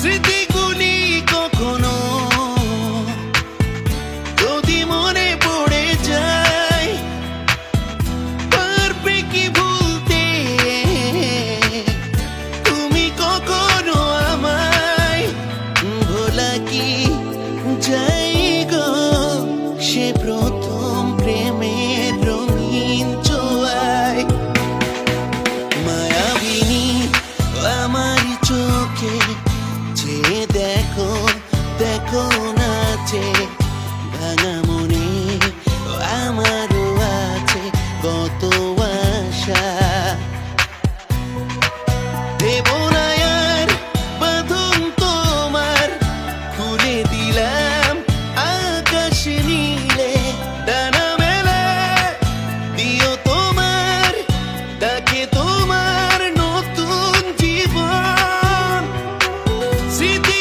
স্মৃতিগুলি কখনো যদি মনে পড়ে যায়, পারবে কি ভুলতে তুমি কখনো আমায়? ভোলা কি যাই গো সে প্রথম প্রেমের রঙিন ছোঁয়ায়? মায়াবিনী আমার চোখে যে দেখো দেখো নাচে, ভাঙা মনে আমারও আছে কত আশা। দেব না আর বাঁধন তোমার, খুলে দিলাম আকাশ নীলে, ডানা মেলে দিও তোমার ডাকে তোমার নতুন জীবন। স্মৃতি